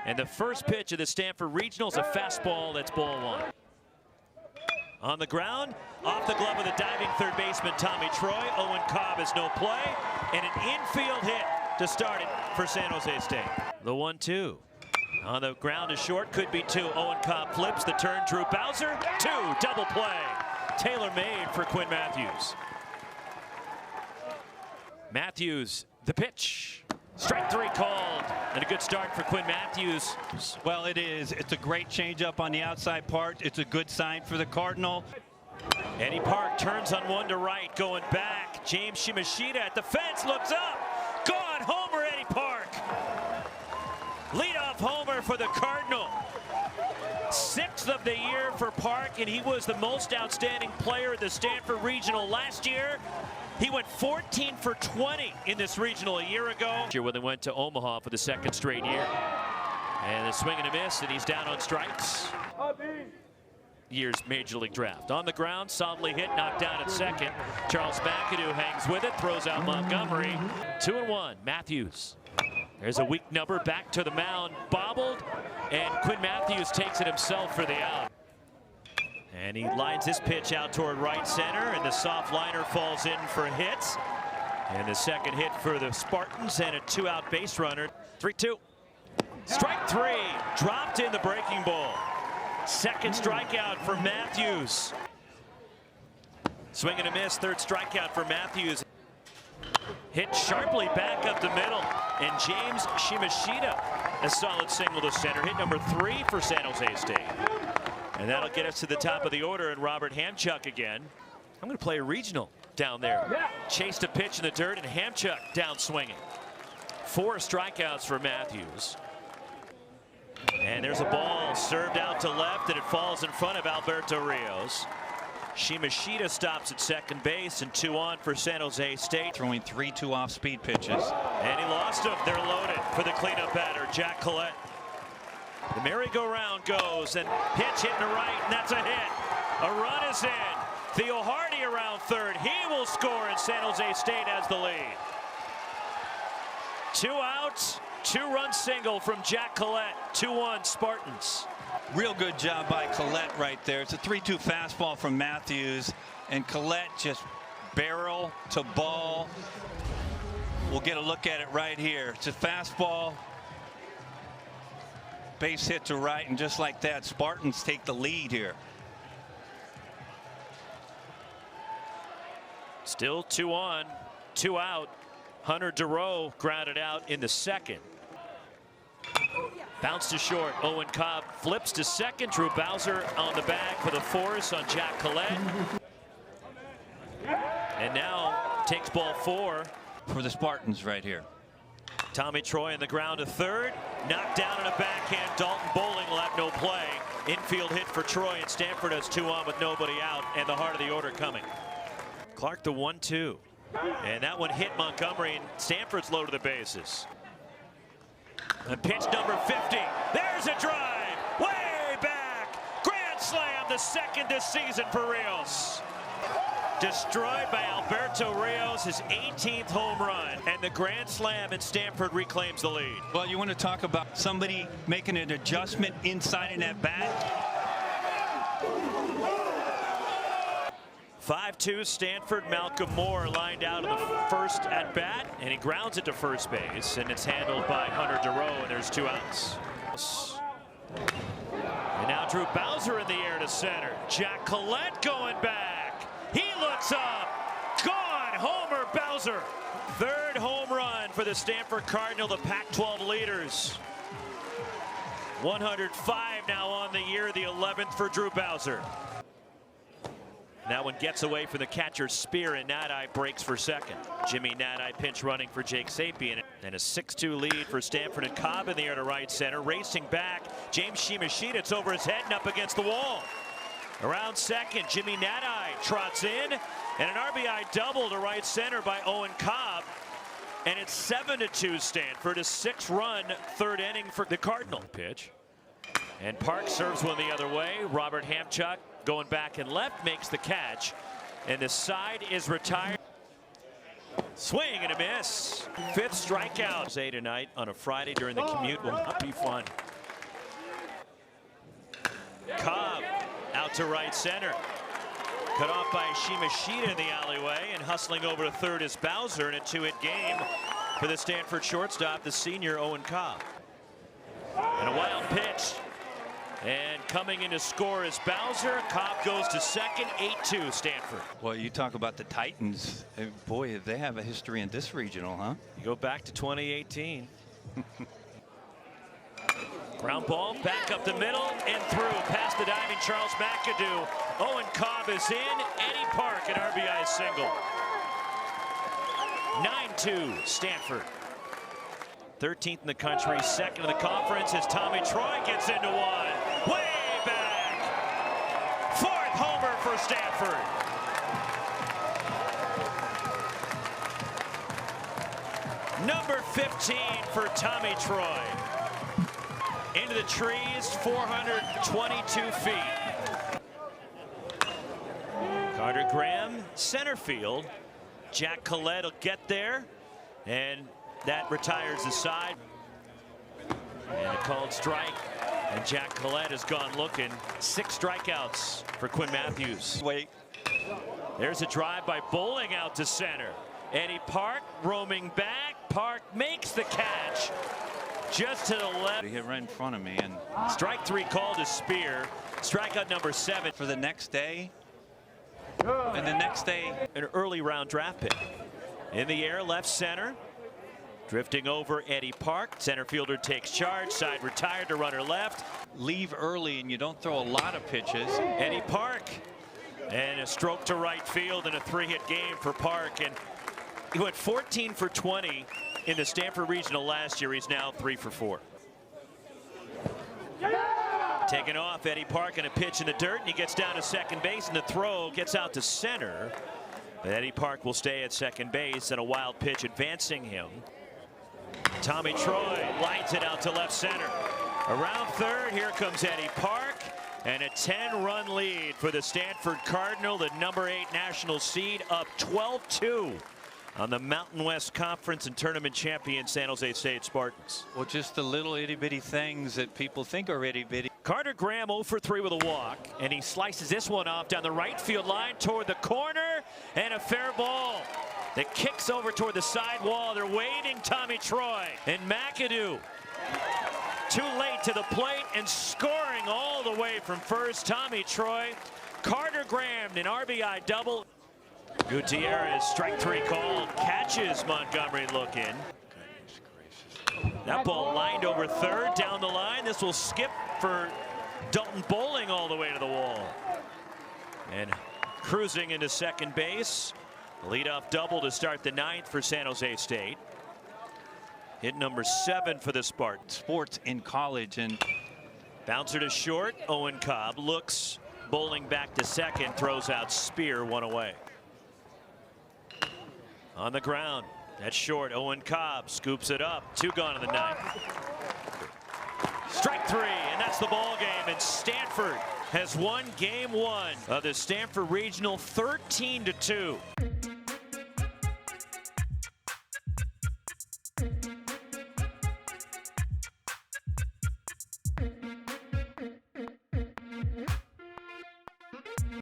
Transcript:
And the first pitch of the Stanford Regional is a fastball. That's ball one. On the ground, off the glove of the diving third baseman Tommy Troy. Owen Cobb has no play, and an infield hit to start it for San Jose State. The 1-2. On the ground is short, could be two. Owen Cobb flips the turn. Drew Bowser, two, double play. Tailor-made for Quinn Matthews. Matthews, the pitch. Strike three called, and a good start for Quinn Matthews. Well, it is. It's a great changeup on the outside part. It's a good sign for the Cardinal. Eddie Park turns on one to right, going back. James Shimashita at the fence, looks up. Gone, homer Eddie Park. Leadoff homer for the Cardinal. Sixth of the year for Park, and he was the most outstanding player at the Stanford Regional last year. He went 14 for 20 in this regional a year ago. When they went to Omaha for the second straight year. And a swing and a miss, and he's down on strikes. Year's Major League Draft. On the ground, solidly hit, knocked down at second. Charles McAdoo hangs with it, throws out Montgomery. 2-1, Matthews. There's a weak number, back to the mound, bobbled, and Quinn Matthews takes it himself for the out. And he lines this pitch out toward right center, and the soft liner falls in for hits. And the second hit for the Spartans, and a two-out base runner. 3-2. Strike three, dropped in the breaking ball. Second strikeout for Matthews. Swing and a miss, third strikeout for Matthews. Hit sharply back up the middle, and James Shimashita, a solid single to center. Hit number 3 for San Jose State. And that'll get us to the top of the order, and Robert Hamchuk again. I'm going to play a regional down there. Chased a pitch in the dirt, and Hamchuk down swinging. 4 strikeouts for Matthews. And there's a ball served out to left, and it falls in front of Alberto Rios. Shimashita stops at second base, and 2 on for San Jose State. Throwing 3-2 off-speed pitches. And he lost him. They're loaded for the cleanup batter, Jack Collette. The merry-go-round goes, and pitch hit to right, and that's a hit. A run is in. Theo Hardy around third. He will score, and San Jose State has the lead. 2 outs, 2-run single from Jack Collette. 2-1 Spartans. Real good job by Collette right there. It's a 3-2 fastball from Matthews, and Collette just barrel to ball. We'll get a look at it right here. It's a fastball. Base hit to right, and just like that, Spartans take the lead here. Still 2 on, 2 out. Hunter Durow grounded out in the second. Bounce to short. Owen Cobb flips to second. Drew Bowser on the bag for the force on Jack Collette. And now takes ball 4 for the Spartans right here. Tommy Troy on the ground to third. Knocked down on a backhand. Dalton Bowling will have no play. Infield hit for Troy, and Stanford has 2 on with nobody out, and the heart of the order coming. Clark the 1-2. And that one hit Montgomery, and Stanford's low to the bases. And pitch number 50. There's a drive. Way back. Grand slam, the second this season for Rios. Destroyed by Alberto Rios, his 18th home run, and the grand slam, and Stanford reclaims the lead. Well, you want to talk about somebody making an adjustment inside in that bat. 5-2 Stanford. Malcolm Moore lined out in the first at bat, and he grounds it to first base, and it's handled by Hunter Durow, and there's 2 outs. And now Drew Bowser in the air to center. Jack Collette going back. He looks up. Gone. Homer Bowser. Third home run for the Stanford Cardinal, the Pac-12 leaders. 105 now on the year, the 11th for Drew Bowser. That one gets away from the catcher's spear, and Nadai breaks for second. Jimmy Nadai pinch running for Jake Sapien. And a 6-2 lead for Stanford, and Cobb in the air to right center. Racing back, James Shimashita. It's over his head and up against the wall. Around second, Jimmy Nadai trots in, and an RBI double to right center by Owen Cobb. And it's 7-2 Stanford, a 6-run third inning for the Cardinal. Pitch. And Park serves one the other way. Robert Hamchuk going back and left makes the catch, and the side is retired. Swing and a miss. 5th strikeout. Tonight on a Friday during the commute will not be fun. Cobb out to right center. Cut off by Shimashita in the alleyway, and hustling over to third is Bowser in a 2-hit game for the Stanford shortstop, the senior Owen Cobb. And a wild pitch. And coming in to score is Bowser. Cobb goes to second, 8-2 Stanford. Well, you talk about the Titans. Boy, they have a history in this regional, huh? You go back to 2018. Ground ball, back up the middle, and through. Past the diving Charles McAdoo. Owen Cobb is in. Eddie Park, an RBI single. 9-2 Stanford. 13th in the country, second in the conference as Tommy Troy gets into one. Way back. Fourth homer for Stanford. Number 15 for Tommy Troy. Into the trees, 422 feet. Carter Graham, center field. Jack Collette will get there, and that retires the side. And a called strike, and Jack Collette has gone looking. 6 strikeouts for Quinn Matthews. Wait. There's a drive by Bowling out to center. Eddie Park roaming back. Park makes the catch. Just to the left. He hit right in front of me. And strike 3 called to Spear. Strikeout number 7 for the next day. And the next day, an early round draft pick. In the air, left center. Drifting over Eddie Park. Center fielder takes charge. Side retired to runner left. leave early and you don't throw a lot of pitches. Eddie Park. And a stroke to right field and a 3-hit game for Park. And he went 14 for 20 in the Stanford Regional last year. He's now 3 for 4. Taken off, Eddie Park, and a pitch in the dirt, and he gets down to second base, and the throw gets out to center. But Eddie Park will stay at second base, and a wild pitch advancing him. Tommy Troy lights it out to left center. Around third, here comes Eddie Park, and a 10-run lead for the Stanford Cardinal, the number 8 national seed, up 12-2 on the Mountain West Conference and tournament champion San Jose State Spartans. Well, just the little itty-bitty things that people think are itty-bitty. Carter Graham 0 for 3 with a walk, and he slices this one off down the right field line toward the corner, and a fair ball that kicks over toward the side wall. They're waiting Tommy Troy, and McAdoo too late to the plate and scoring all the way from first. Tommy Troy, Carter Graham, an RBI double. Gutierrez, strike 3 called, catches Montgomery looking. That ball lined over third, down the line. This will skip for Dalton Bowling all the way to the wall. And cruising into second base. Leadoff double to start the 9th for San Jose State. Hit number 7 for the Spartans. Sports in college, and bouncer to short. Owen Cobb looks. Bowling back to second, throws out Spear, 1 away. On the ground. That's short. Owen Cobb scoops it up. 2 gone in the 9th. Strike 3, and that's the ball game. And Stanford has won game 1 of the Stanford Regional 13-2.